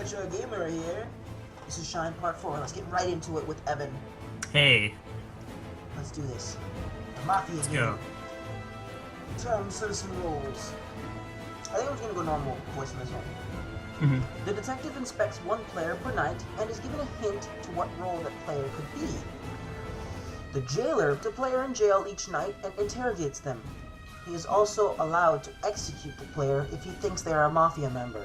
Amateur Gamer here. This is Shine Part 4. Let's get right into it with Evan. Hey. Let's do this. The Mafia Let's game. go. Town citizen roles. I think I'm just gonna go normal voice in this one. The detective inspects one player per night and is given a hint to what role that player could be. The jailer puts a player in jail each night and interrogates them. He is also allowed to execute the player if he thinks they are a mafia member.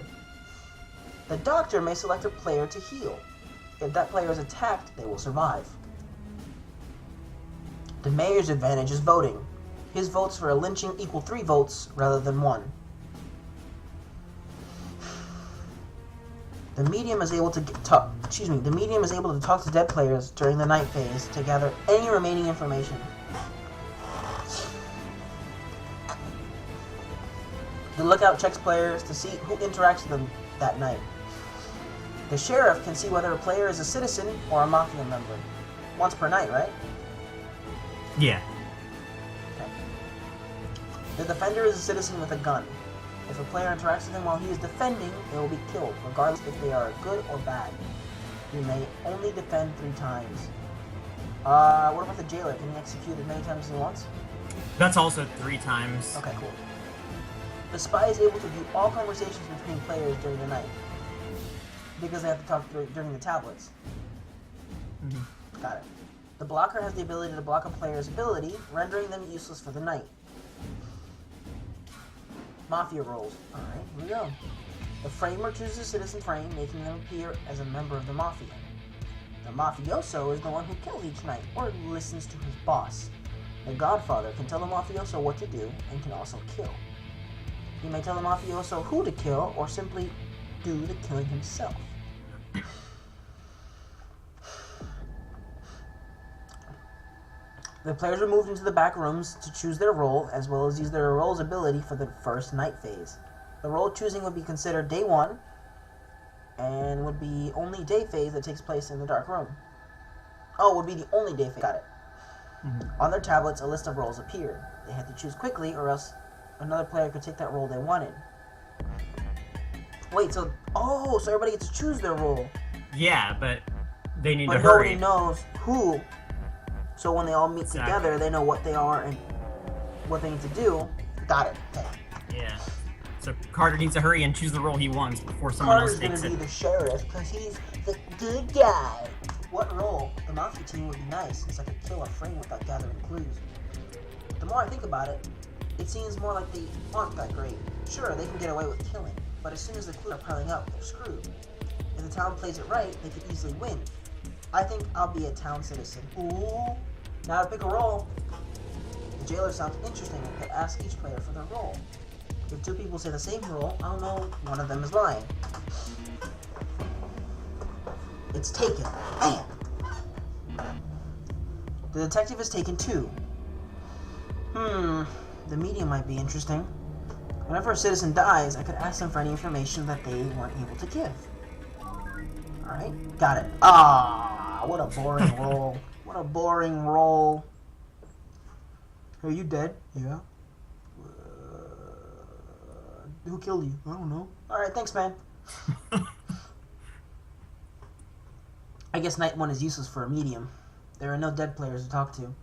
The doctor may select a player to heal. If that player is attacked, they will survive. The mayor's advantage is voting. His votes for a lynching equal 3 votes rather than 1. The medium is able to talk to dead players during the night phase to gather any remaining information. The lookout checks players to see who interacts with them that night. The sheriff can see whether a player is a citizen or a mafia member. Once per night, right? Yeah. Okay. The defender is a citizen with a gun. If a player interacts with him while he is defending, they will be killed, regardless if they are good or bad. He may only defend 3 times. What about the jailer? Can he execute as many times as he wants? That's also 3 times. Okay, cool. The spy is able to view all conversations between players during the night, because they have to talk during the tablets. Got it. The blocker has the ability to block a player's ability, rendering them useless for the night. Mafia roles. Alright, here we go. The framer chooses a citizen frame, making them appear as a member of the mafia. The mafioso is the one who kills each night, or listens to his boss. The godfather can tell the mafioso what to do, and can also kill. He may tell the mafioso who to kill, or simply do the killing himself. The players are moved into the back rooms to choose their role, as well as use their role's ability for the first night phase. The role choosing would be considered day 1, and would be only day phase that takes place in the dark room. Oh, would be the only day phase. Got it. On their tablets, a list of roles appeared. They had to choose quickly, or else another player could take that role they wanted. Wait, so everybody gets to choose their role. Yeah, but they need to But hurry. nobody knows who. So when they all meet together, they know what they are and what they need to do. Got it. Okay. Yeah. So Carter needs to hurry and choose the role he wants before someone Carter's else takes gonna it. be the sheriff because he's the good guy. What role? The mafia team would be nice. It's like a kill a frame without gathering clues. The more I think about it, it seems more like they aren't that great. Sure, they can get away with killing, but as soon as the clues are piling up, they're screwed. If the town plays it right, they could easily win. I think I'll be a town citizen. Ooh. Now to pick a role. The jailer sounds interesting and could ask each player for their role. If 2 people say the same role, I'll know one of them is lying. It's taken. Bam! The detective is taken too. The medium might be interesting. Whenever a citizen dies, I could ask them for any information that they weren't able to give. Alright, got it. Ah, what a boring role. What a boring role. Are you dead? Yeah. Who killed you? I don't know. Alright, thanks, man. I guess night 1 is useless for a medium. There are no dead players to talk to.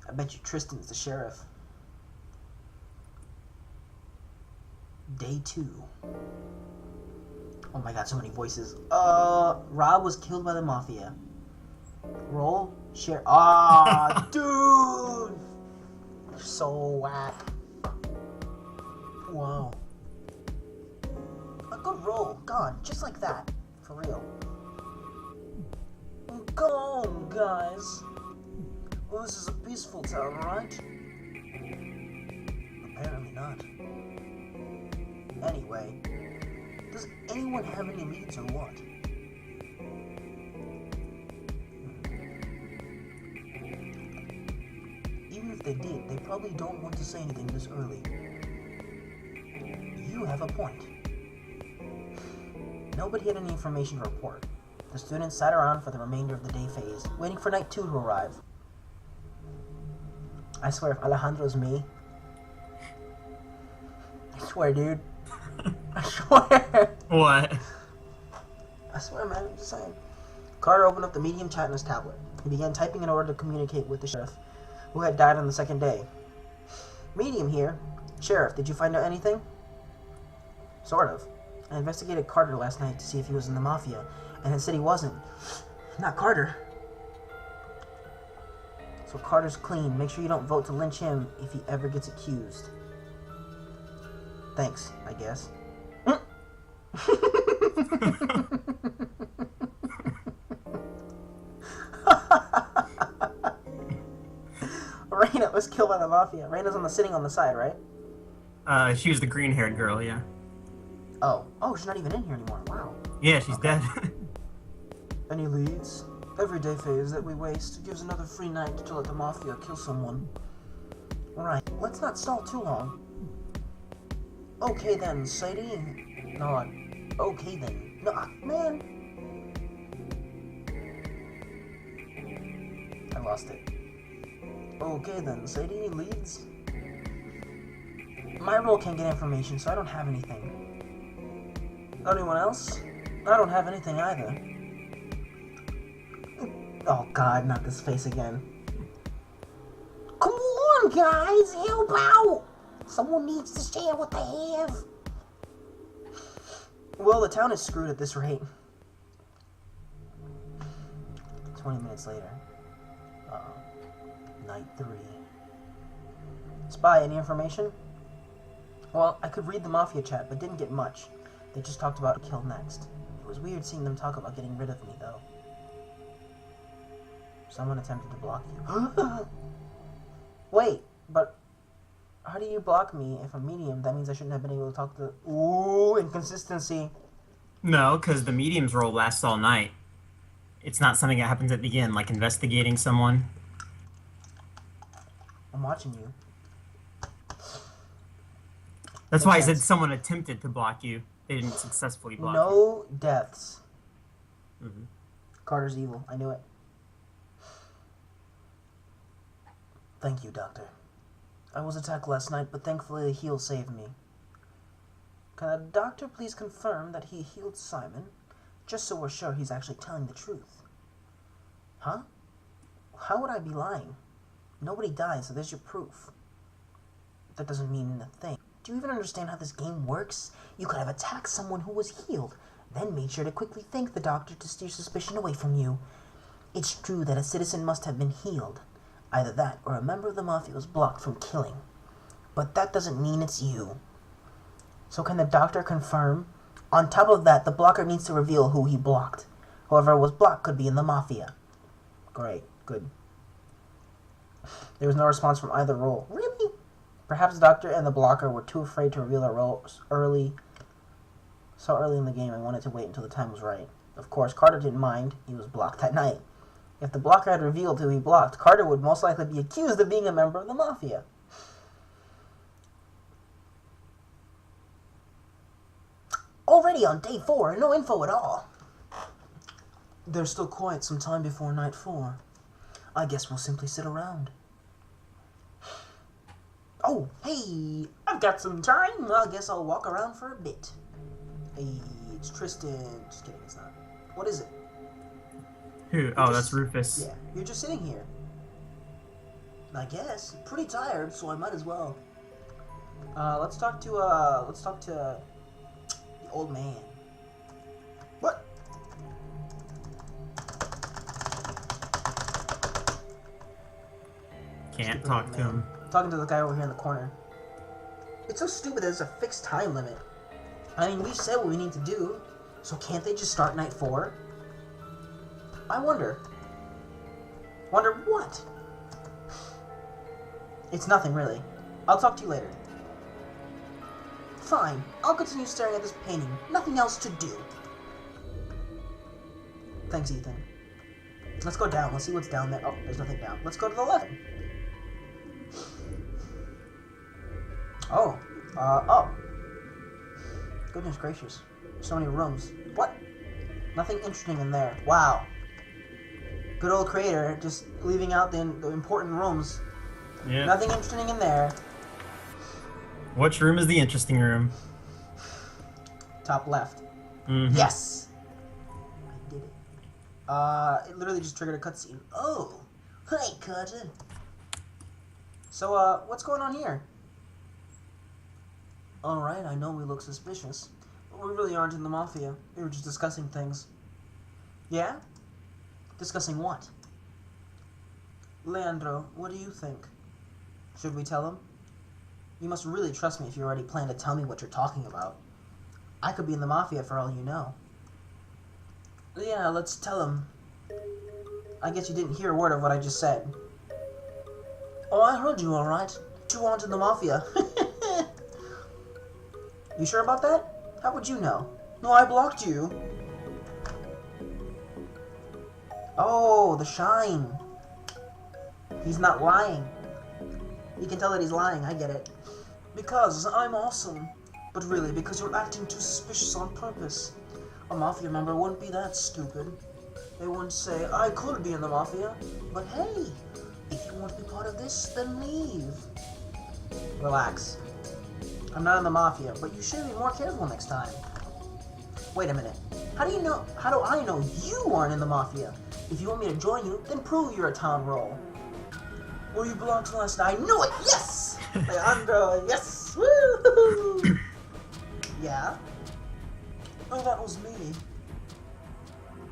I bet you Tristan's the sheriff. Day 2. Oh my god, so many voices. Rob was killed by the mafia. Roll? Share. Ah, dude! You're so whack. Wow. A good roll. Gone. Just like that. For real. Come on, guys. Well, this is a peaceful town, right? Apparently not. Anyway, does anyone have any leads or what? Even if they did, they probably don't want to say anything this early. You have a point. Nobody had any information to report. The students sat around for the remainder of the day phase, waiting for night 2 to arrive. I swear, if Alejandro's me, I swear, dude. I swear. What? I swear, man, I'm just saying. Carter opened up the medium chat on his tablet. He began typing in order to communicate with the sheriff, who had died on the second day. Medium here. Sheriff, did you find out anything? Sort of. I investigated Carter last night to see if he was in the mafia, and it said he wasn't. Not Carter. So Carter's clean. Make sure you don't vote to lynch him if he ever gets accused. Thanks, I guess. Raina was killed by the mafia. Raina's sitting on the side, right? She was the green-haired girl, yeah. Oh, she's not even in here anymore. Wow. Yeah, she's dead. Any leads? Every day phase that we waste gives another free night to let the mafia kill someone. Alright, let's not stall too long. Okay then, Sadie. No, okay then. No, man. I lost it. Okay then, Sadie, any leads? My role can't get information, so I don't have anything. Anyone else? I don't have anything either. Oh god, not this face again. Come on, guys, help out! Someone needs to share what they have. Well, the town is screwed at this rate. 20 minutes later. Night 3. Spy, any information? Well, I could read the mafia chat, but didn't get much. They just talked about kill next. It was weird seeing them talk about getting rid of me, though. Someone attempted to block you. Wait, but how do you block me if I'm medium? That means I shouldn't have been able to talk to... Ooh, inconsistency. No, because the medium's role lasts all night. It's not something that happens at the end, like investigating someone. I'm watching you. That's why I said someone attempted to block you. They didn't successfully block you. No deaths. Mm-hmm. Carter's evil. I knew it. Thank you, Doctor. I was attacked last night, but thankfully the heal saved me. Can the doctor please confirm that he healed Simon, just so we're sure he's actually telling the truth? Huh? How would I be lying? Nobody died, so there's your proof. That doesn't mean a thing. Do you even understand how this game works? You could have attacked someone who was healed, then made sure to quickly thank the doctor to steer suspicion away from you. It's true that a citizen must have been healed. Either that, or a member of the mafia was blocked from killing. But that doesn't mean it's you. So can the doctor confirm? On top of that, the blocker needs to reveal who he blocked. Whoever was blocked could be in the mafia. Great, good. There was no response from either role. Really? Perhaps the doctor and the blocker were too afraid to reveal their roles so early in the game. I wanted to wait until the time was right. Of course, Carter didn't mind. He was blocked that night. If the blocker had revealed who he blocked, Carter would most likely be accused of being a member of the mafia. Already on day 4, and no info at all. There's still quite some time before night 4. I guess we'll simply sit around. Oh, hey, I've got some time. I guess I'll walk around for a bit. Hey, it's Tristan. Just kidding, it's not. What is it? Who? Oh, that's Rufus. Yeah, you're just sitting here. I guess. Pretty tired, so I might as well. Let's talk to the old man. What? Can't talk to him. Talking to the guy over here in the corner. It's so stupid there's a fixed time limit. I mean, we've said what we need to do, so can't they just start night 4? I wonder. Wonder what? It's nothing, really. I'll talk to you later. Fine. I'll continue staring at this painting. Nothing else to do. Thanks, Ethan. Let's go down. Let's see what's down there. Oh, there's nothing down. Let's go to the left. Oh. Goodness gracious. So many rooms. What? Nothing interesting in there. Wow. Good old creator, just leaving out the important rooms. Yeah. Nothing interesting in there. Which room is the interesting room? Top left. Mm-hmm. Yes! It literally just triggered a cutscene. Oh! Hey, Carter! So, what's going on here? Alright, I know we look suspicious, but we really aren't in the Mafia. We were just discussing things. Yeah? Discussing what? Leandro, what do you think? Should we tell him? You must really trust me if you already plan to tell me what you're talking about. I could be in the Mafia for all you know. Yeah, let's tell him. I guess you didn't hear a word of what I just said. Oh, I heard you alright. You aren't in the Mafia. You sure about that? How would you know? No, I blocked you. Oh, the shine. He's not lying. You can tell that he's lying, I get it. Because I'm awesome. But really, because you're acting too suspicious on purpose. A Mafia member wouldn't be that stupid. They wouldn't say, I could be in the Mafia, but hey, if you want to be part of this, then leave. Relax. I'm not in the Mafia, but you should be more careful next time. Wait a minute. How do I know you aren't in the Mafia? If you want me to join you, then prove you're a town role. Were you blocked last night? I knew it! Yes! Leandro, yes! Woo! Yeah? Oh, that was me.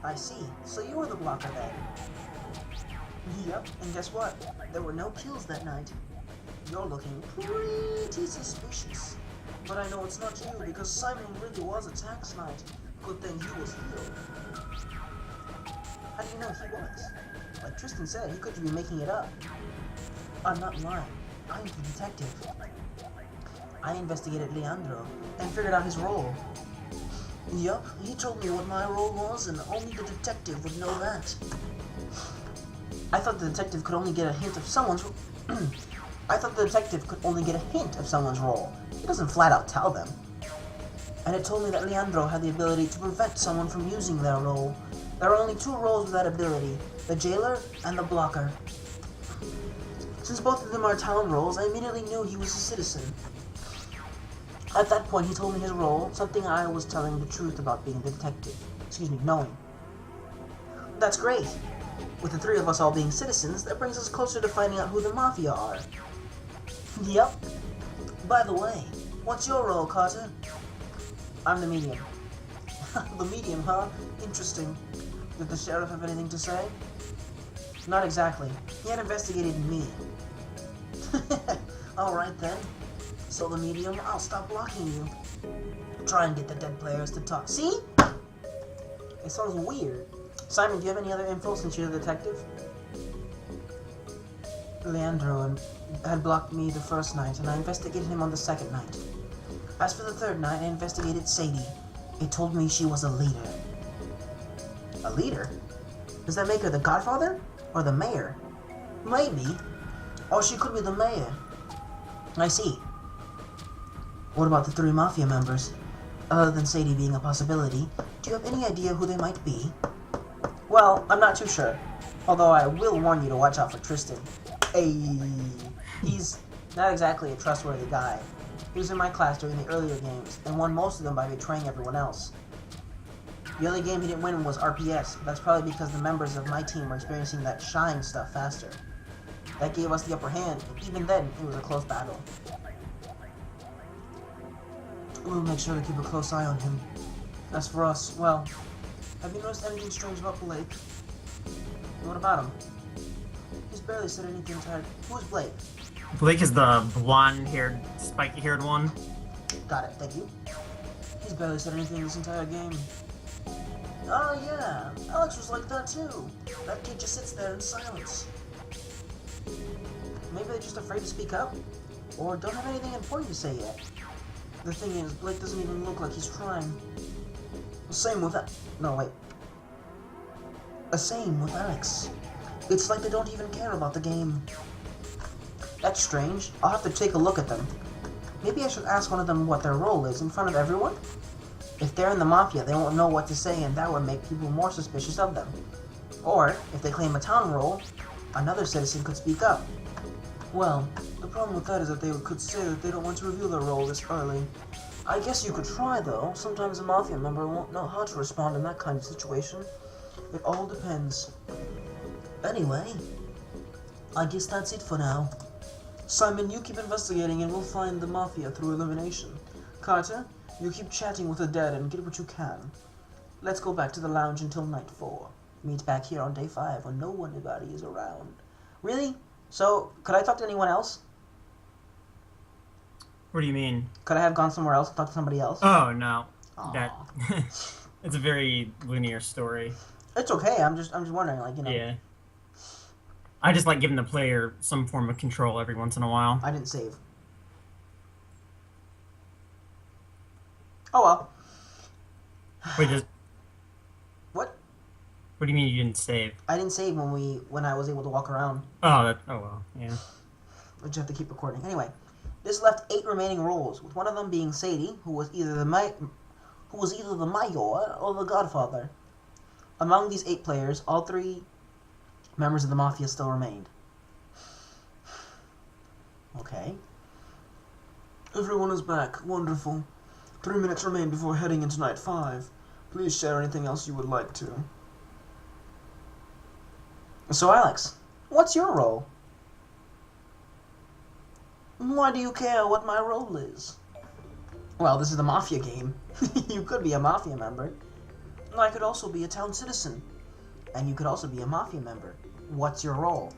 I see. So you were the blocker then. Yep, and guess what? There were no kills that night. You're looking pretty suspicious. But I know it's not you, because Simon really was attacked tonight. Good thing he was healed. How do you know he was? Like Tristan said, he could be making it up. I'm not lying. I'm the detective. I investigated Leandro and figured out his role. Yup, he told me what my role was, and only the detective would know that. I thought the detective could only get a hint of someone's role. He doesn't flat out tell them. And it told me that Leandro had the ability to prevent someone from using their role. There are only two roles with that ability, the jailer and the blocker. Since both of them are town roles, I immediately knew he was a citizen. At that point, he told me his role, something I was telling the truth about being the detective. Knowing. That's great. With the three of us all being citizens, that brings us closer to finding out who the Mafia are. Yep. By the way, what's your role, Carter? I'm the medium. The medium, huh? Interesting. Did the sheriff have anything to say? Not exactly. He had investigated me. Alright then. So the medium, I'll stop blocking you. Try and get the dead players to talk. See? It sounds weird. Simon, do you have any other info since you're the detective? Leandro had blocked me the first night, and I investigated him on the second night. As for the third night, I investigated Sadie. It told me she was a leader. A leader? Does that make her the Godfather? Or the mayor? Maybe. Or she could be the mayor. I see. What about the three Mafia members? Other than Sadie being a possibility, do you have any idea who they might be? Well, I'm not too sure. Although I will warn you to watch out for Tristan. He's not exactly a trustworthy guy. He was in my class during the earlier games, and won most of them by betraying everyone else. The only game he didn't win was RPS, but that's probably because the members of my team were experiencing that shine stuff faster. That gave us the upper hand, and even then, it was a close battle. We'll make sure to keep a close eye on him. As for us, well, have you noticed anything strange about Blake? What about him? He's barely said anything to her. Who's Blake? Blake is the blonde-haired, spiky-haired one. Got it, thank you. He's barely said anything this entire game. Oh yeah, Alex was like that too. That kid just sits there in silence. Maybe they're just afraid to speak up? Or don't have anything important to say yet. The thing is, Blake doesn't even look like he's trying. Same with Same with Alex. It's like they don't even care about the game. That's strange. I'll have to take a look at them. Maybe I should ask one of them what their role is in front of everyone? If they're in the Mafia, they won't know what to say, and that would make people more suspicious of them. Or, if they claim a town role, another citizen could speak up. Well, the problem with that is that they could say that they don't want to reveal their role this early. I guess you could try, though. Sometimes a Mafia member won't know how to respond in that kind of situation. It all depends. Anyway, I guess that's it for now. Simon, you keep investigating and we'll find the Mafia through elimination. Carter, you keep chatting with the dead and get what you can. Let's go back to the lounge until night 4. Meet back here on day 5 when nobody is around. Really? So, could I talk to anyone else? What do you mean? Could I have gone somewhere else and talked to somebody else? Oh, no. Aw. That it's a very linear story. It's okay. I'm just wondering, like, Yeah. I just like giving the player some form of control every once in a while. I didn't save. Oh well. Wait, just What? what do you mean you didn't save? I didn't save when I was able to walk around. Oh, well, yeah. I just have to keep recording. Anyway, this left 8 remaining roles, with one of them being Sadie, who was either the mayor or the Godfather. Among these 8 players, all 3 members of the Mafia still remained. Okay. Everyone is back. Wonderful. 3 minutes remain before heading into night 5. Please share anything else you would like to. So, Alex, what's your role? Why do you care what my role is? Well, this is the Mafia game. You could be a Mafia member. I could also be a town citizen. And you could also be a Mafia member. What's your role?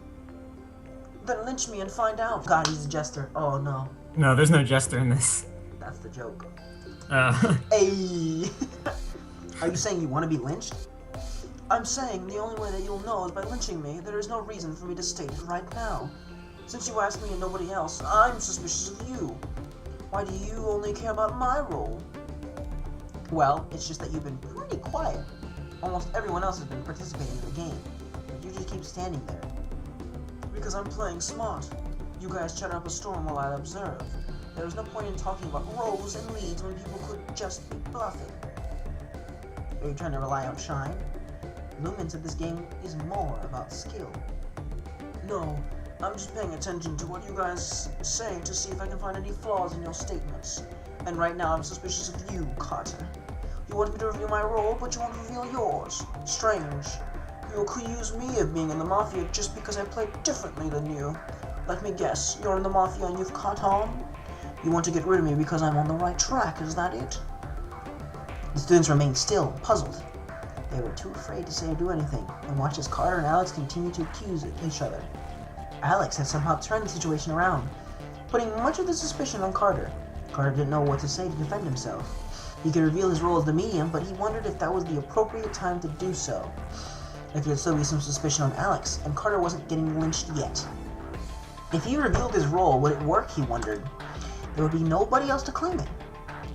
Then lynch me and find out. God, he's a jester. Oh, no. No, there's no jester in this. That's the joke. Uh, Hey! Are you saying you want to be lynched? I'm saying the only way that you'll know is by lynching me. There is no reason for me to state it right now. Since you asked me and nobody else, I'm suspicious of you. Why do you only care about my role? Well, it's just that you've been pretty quiet. Almost everyone else has been participating in the game. But you just keep standing there. Because I'm playing smart. You guys chat up a storm while I observe. There is no point in talking about roles and leads when people could just be bluffing. Are you trying to rely on shine? Lumen said this game is more about skill. No, I'm just paying attention to what you guys say to see if I can find any flaws in your statements. And right now I'm suspicious of you, Carter. You want me to reveal my role, but you won't reveal yours. Strange. You accuse me of being in the Mafia just because I play differently than you. Let me guess, you're in the Mafia and you've caught on? You want to get rid of me because I'm on the right track, is that it? The students remained still, puzzled. They were too afraid to say or do anything, and watched as Carter and Alex continued to accuse each other. Alex had somehow turned the situation around, putting much of the suspicion on Carter. Carter didn't know what to say to defend himself. He could reveal his role as the medium, but he wondered if that was the appropriate time to do so. There could still be some suspicion on Alex, and Carter wasn't getting lynched yet. If he revealed his role, would it work, he wondered. There would be nobody else to claim it.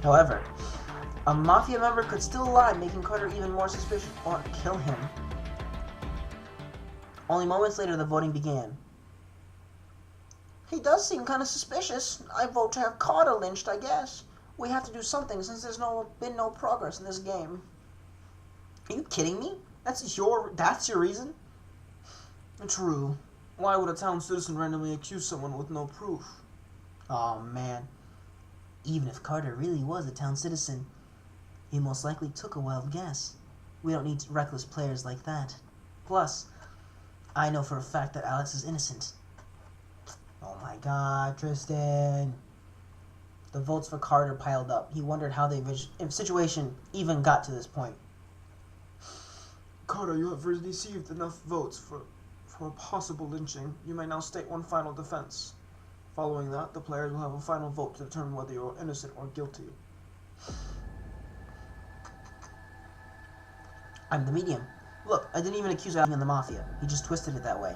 However, a Mafia member could still lie, making Carter even more suspicious, or kill him. Only moments later, the voting began. He does seem kind of suspicious. I vote to have Carter lynched, I guess. We have to do something since there's been no progress in this game. Are you kidding me? That's your reason? True. Why would a town citizen randomly accuse someone with no proof? Aw, man. Even if Carter really was a town citizen, he most likely took a wild guess. We don't need reckless players like that. Plus, I know for a fact that Alex is innocent. Oh my god, Tristan. The votes for Carter piled up. He wondered how the situation even got to this point. Carter, you have received enough votes for a possible lynching. You may now state one final defense. Following that, the players will have a final vote to determine whether you are innocent or guilty. I'm the medium. Look, I didn't even accuse him in the Mafia. He just twisted it that way.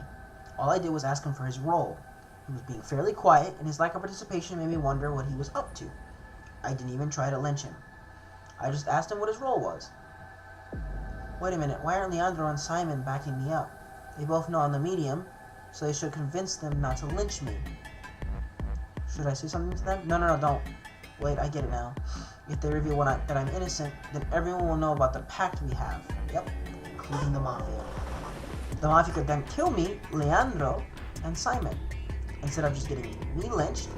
All I did was ask him for his role. He was being fairly quiet, and his lack of participation made me wonder what he was up to. I didn't even try to lynch him. I just asked him what his role was. Wait a minute, why aren't Leandro and Simon backing me up? They both know I'm the medium, so they should convince them not to lynch me. Should I say something to them? No, don't. Wait, I get it now. If they reveal that I'm innocent, then everyone will know about the pact we have. Yep, including the Mafia. The Mafia could then kill me, Leandro, and Simon. Instead of just getting me lynched,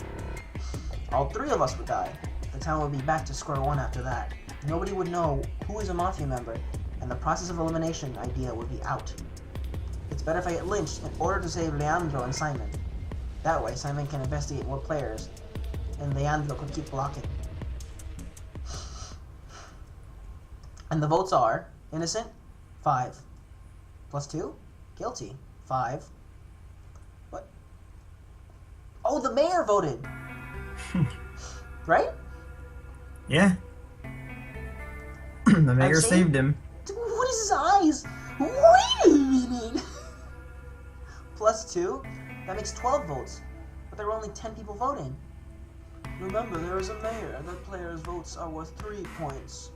all 3 of us would die. The town would be back to square one after that. Nobody would know who is a Mafia member, and and the process of elimination idea would be out. It's better if I get lynched in order to save Leandro and Simon. That way, Simon can investigate more players, and Leandro could keep blocking. And the votes are: innocent, 5. Plus 2? Guilty, 5. What? Oh, the mayor voted! Right? Yeah. The mayor saved him. What is his eyes? Wait a minute! Plus 2? That makes 12 votes. But there were only 10 people voting. Remember, there is a mayor, and the player's votes are worth 3 points.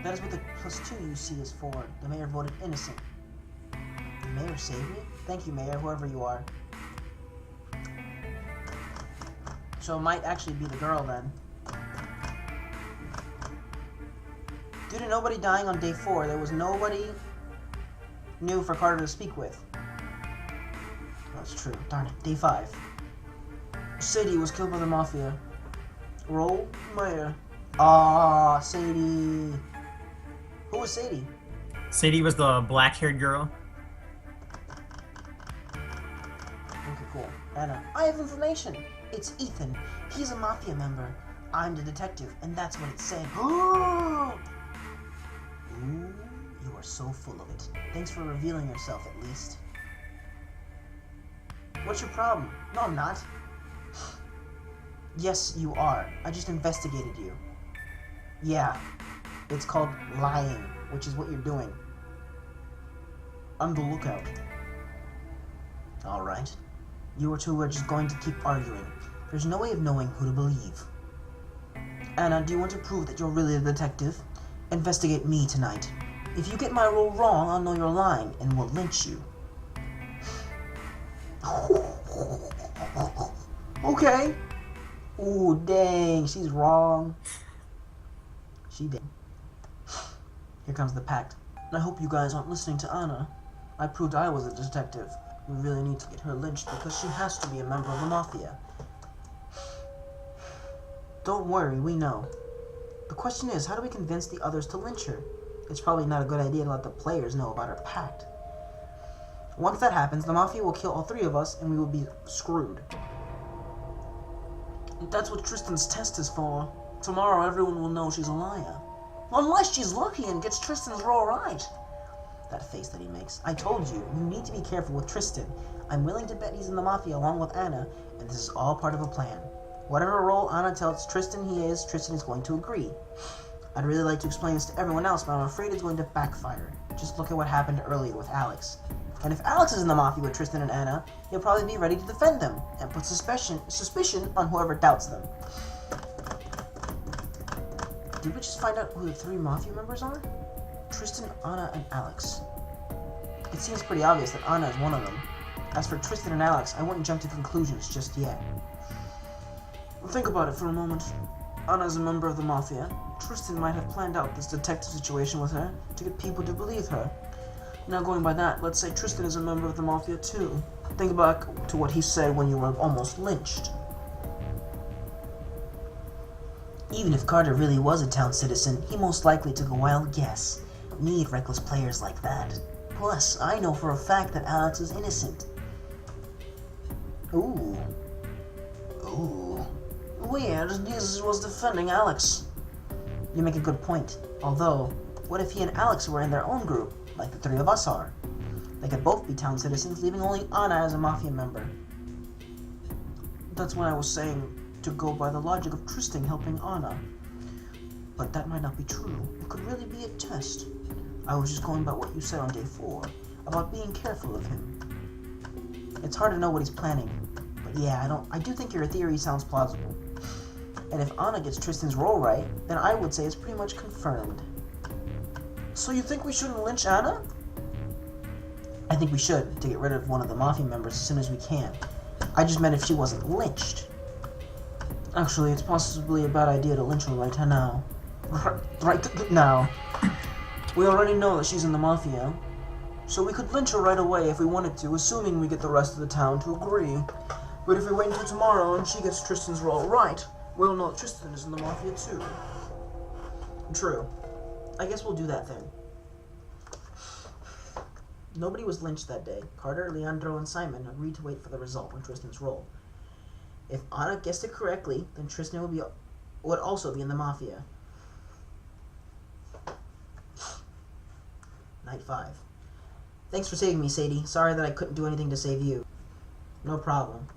That is what the plus 2 you see is for. The mayor voted innocent. The mayor saved me? Thank you, mayor, whoever you are. So it might actually be the girl then. Due to nobody dying on day 4, there was nobody new for Carter to speak with. That's true. Darn it. Day 5. Sadie was killed by the mafia. Roll mayor. Ah, Sadie. Who was Sadie? Sadie was the black-haired girl. Okay, cool. Anna. I have information. It's Ethan. He's a mafia member. I'm the detective, and that's what it's saying. Ooh, you are so full of it. Thanks for revealing yourself, at least. What's your problem? No, I'm not. Yes, you are. I just investigated you. Yeah. It's called lying, which is what you're doing. I'm the lookout. Alright. You two are just going to keep arguing. There's no way of knowing who to believe. Anna, do you want to prove that you're really a detective? Investigate me tonight. If you get my role wrong, I'll know you're lying and will lynch you. Okay. Ooh, dang, she's wrong. She did. Here comes the pact. I hope you guys aren't listening to Anna. I proved I was a detective. We really need to get her lynched because she has to be a member of the mafia. Don't worry, we know. The question is, how do we convince the others to lynch her? It's probably not a good idea to let the players know about our pact. Once that happens, the mafia will kill all 3 of us and we will be screwed. That's what Tristan's test is for. Tomorrow everyone will know she's a liar. Unless she's lucky and gets Tristan's role right. That face that he makes. I told you, you need to be careful with Tristan. I'm willing to bet he's in the mafia along with Anna, and this is all part of a plan. Whatever role Anna tells Tristan he is, Tristan is going to agree. I'd really like to explain this to everyone else, but I'm afraid it's going to backfire. Just look at what happened earlier with Alex. And if Alex is in the mafia with Tristan and Anna, he'll probably be ready to defend them, and put suspicion on whoever doubts them. Did we just find out who the 3 mafia members are? Tristan, Anna, and Alex. It seems pretty obvious that Anna is one of them. As for Tristan and Alex, I wouldn't jump to conclusions just yet. Think about it for a moment. Anna is a member of the mafia. Tristan might have planned out this detective situation with her to get people to believe her. Now going by that, let's say Tristan is a member of the mafia too. Think back to what he said when you were almost lynched. Even if Carter really was a town citizen, he most likely took a wild guess. Need reckless players like that. Plus, I know for a fact that Alex is innocent. Ooh. Weird, Jesus was defending Alex. You make a good point. Although, what if he and Alex were in their own group, like the 3 of us are? They could both be town citizens, leaving only Anna as a mafia member. That's why I was saying to go by the logic of Tristan helping Anna. But that might not be true. It could really be a test. I was just going by what you said on day 4, about being careful of him. It's hard to know what he's planning, but yeah, I do think your theory sounds plausible. And if Anna gets Tristan's role right, then I would say it's pretty much confirmed. So you think we shouldn't lynch Anna? I think we should, to get rid of one of the mafia members as soon as we can. I just meant if she wasn't lynched. Actually, it's possibly a bad idea to lynch her right now. Right now. We already know that she's in the mafia, so we could lynch her right away if we wanted to, assuming we get the rest of the town to agree. But if we wait until tomorrow and she gets Tristan's role right, we'll know that Tristan is in the mafia too. True. I guess we'll do that then. Nobody was lynched that day. Carter, Leandro, and Simon agreed to wait for the result on Tristan's roll. If Anna guessed it correctly, then Tristan would also be in the Mafia. Night 5. Thanks for saving me, Sadie. Sorry that I couldn't do anything to save you. No problem.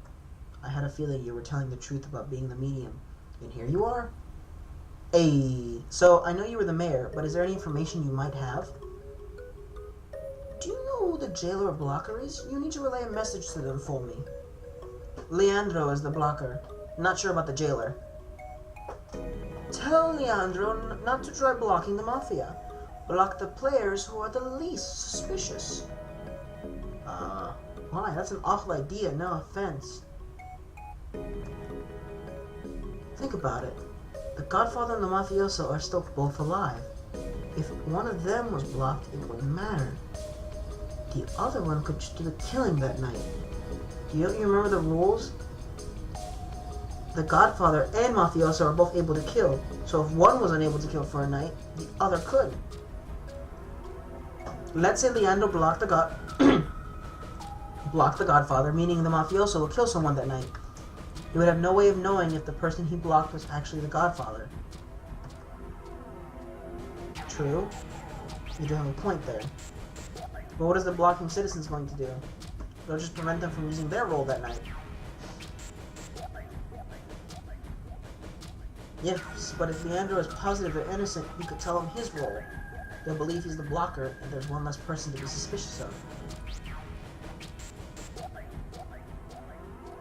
I had a feeling you were telling the truth about being the medium. And here you are. Hey, so I know you were the mayor, but is there any information you might have? Do you know who the jailer or blocker is? You need to relay a message to them for me. Leandro is the blocker. Not sure about the jailer. Tell Leandro not to try blocking the Mafia. Block the players who are the least suspicious. Why? That's an awful idea, no offense. Think about it. The Godfather and the Mafioso are still both alive. If one of them was blocked, it wouldn't matter. The other one could just do the killing that night. Do you remember the rules? The Godfather and Mafioso are both able to kill, so if one was unable to kill for a night, the other could. Let's say Leandro blocked the Godfather, meaning the Mafioso will kill someone that night. He would have no way of knowing if the person he blocked was actually the Godfather. True. You do have a point there. But what is the blocking citizens going to do? They'll just prevent them from using their role that night. Yes, but if Leandro is positive or innocent, you could tell him his role. They'll believe he's the blocker, and there's one less person to be suspicious of.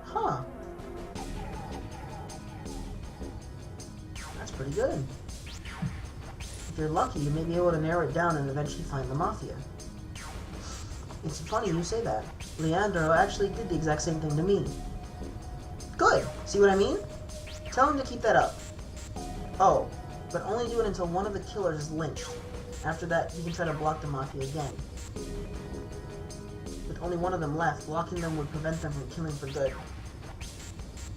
Huh. That's pretty good. If you're lucky, you may be able to narrow it down and eventually find the Mafia. It's funny you say that. Leandro actually did the exact same thing to me. Good! See what I mean? Tell him to keep that up. Oh, but only do it until one of the killers is lynched. After that, you can try to block the Mafia again. With only one of them left, blocking them would prevent them from killing for good.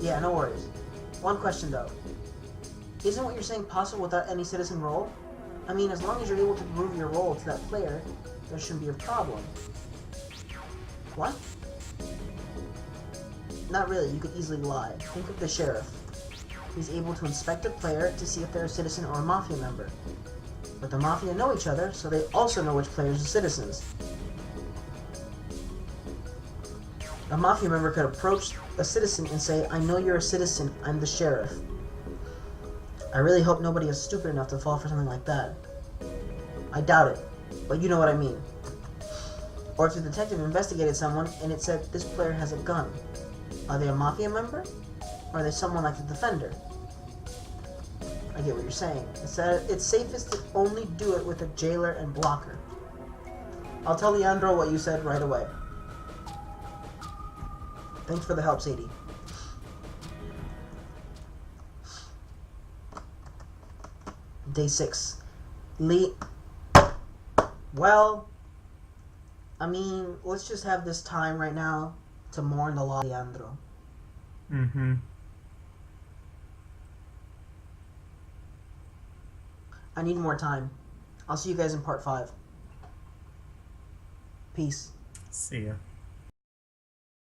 Yeah, no worries. One question though. Isn't what you're saying possible without any citizen role? I mean, as long as you're able to prove your role to that player, there shouldn't be a problem. What? Not really, you could easily lie. Think of the sheriff. He's able to inspect a player to see if they're a citizen or a Mafia member. But the Mafia know each other, so they also know which players are citizens. A Mafia member could approach a citizen and say, I know you're a citizen, I'm the sheriff. I really hope nobody is stupid enough to fall for something like that. I doubt it, but you know what I mean. Or if the detective investigated someone and it said this player has a gun, are they a Mafia member? Or are they someone like the defender? I get what you're saying. It's safest to only do it with a jailer and blocker. I'll tell Leandro what you said right away. Thanks for the help, Sadie. Day 6. Well, I mean, let's just have this time right now to mourn the loss of Leandro. Mm-hmm. I need more time. I'll see you guys in part 5. Peace. See ya.